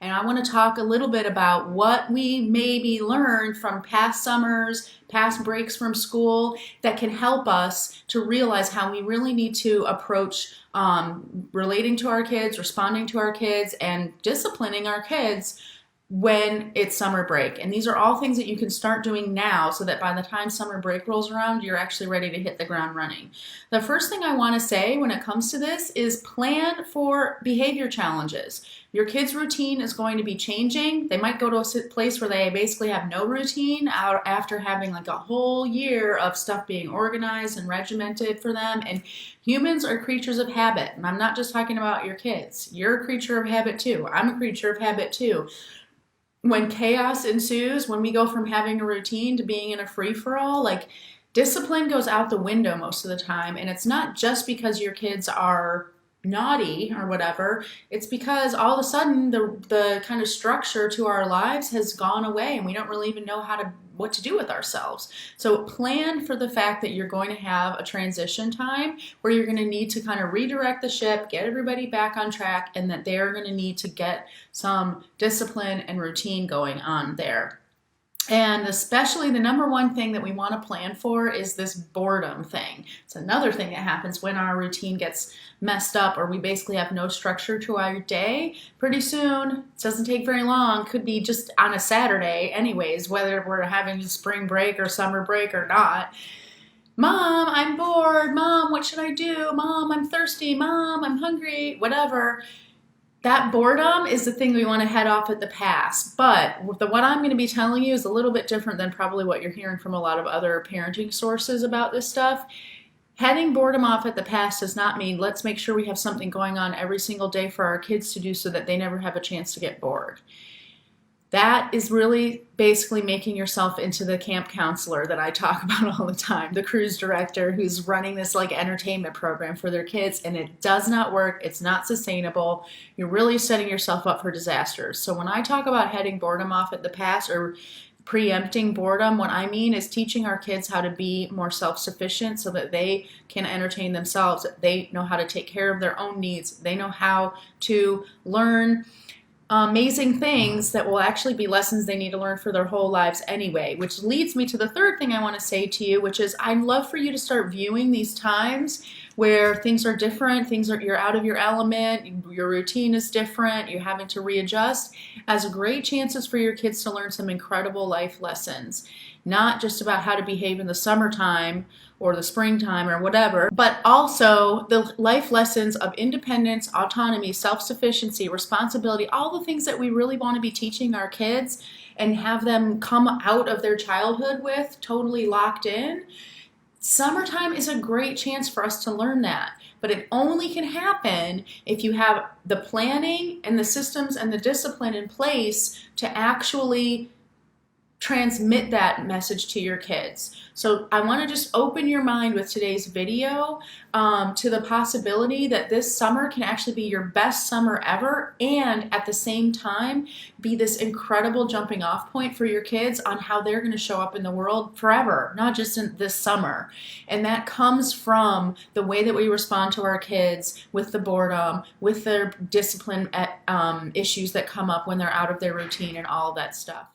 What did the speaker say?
And I want to talk a little bit about what we maybe learned from past summers, past breaks from school that can help us to realize how we really need to approach relating to our kids, responding to our kids, and disciplining our kids when it's summer break. And these are all things that you can start doing now so that by the time summer break rolls around, you're actually ready to hit the ground running. The first thing I want to say when it comes to this is plan for behavior challenges. Your kids' routine is going to be changing. They might go to a place where they basically have no routine out after having like a whole year of stuff being organized and regimented for them. And humans are creatures of habit. And I'm not just talking about your kids. You're a creature of habit too. I'm a creature of habit too. When chaos ensues, when we go from having a routine to being in a free-for-all, like discipline goes out the window most of the time. And it's not just because your kids are naughty or whatever. It's because all of a sudden the kind of structure to our lives has gone away and we don't really even know what to do with ourselves. So plan for the fact that you're going to have a transition time where you're going to need to kind of redirect the ship, get everybody back on track, and that they're going to need to get some discipline and routine going on there. And especially the number one thing that we want to plan for is this boredom thing. It's another thing that happens when our routine gets messed up or we basically have no structure to our day. Pretty soon, it doesn't take very long, could be just on a Saturday anyways, whether we're having spring break or summer break or not. Mom, I'm bored. Mom, what should I do? Mom, I'm thirsty. Mom, I'm hungry. Whatever. That boredom is the thing we want to head off at the pass. But what I'm going to be telling you is a little bit different than probably what you're hearing from a lot of other parenting sources about this stuff. Heading boredom off at the pass does not mean let's make sure we have something going on every single day for our kids to do so that they never have a chance to get bored. That is really basically making yourself into the camp counselor that I talk about all the time, the cruise director who's running this like entertainment program for their kids, and it does not work. It's not sustainable. You're really setting yourself up for disasters. So when I talk about heading boredom off at the pass or preempting boredom, what I mean is teaching our kids how to be more self-sufficient so that they can entertain themselves. They know how to take care of their own needs. They know how to learn amazing things that will actually be lessons they need to learn for their whole lives anyway, which leads me to the third thing I want to say to you, which is I'd love for you to start viewing these times where things are different, you're out of your element, your routine is different, you're having to readjust, as great chances for your kids to learn some incredible life lessons. Not just about how to behave in the summertime or the springtime or whatever, but also the life lessons of independence, autonomy, self-sufficiency, responsibility, all the things that we really want to be teaching our kids and have them come out of their childhood with totally locked in. Summertime is a great chance for us to learn that, but it only can happen if you have the planning and the systems and the discipline in place to actually transmit that message to your kids. So I want to just open your mind with today's video to the possibility that this summer can actually be your best summer ever, and at the same time be this incredible jumping off point for your kids on how they're going to show up in the world forever, not just in this summer. And that comes from the way that we respond to our kids with the boredom, with their discipline issues that come up when they're out of their routine and all of that stuff.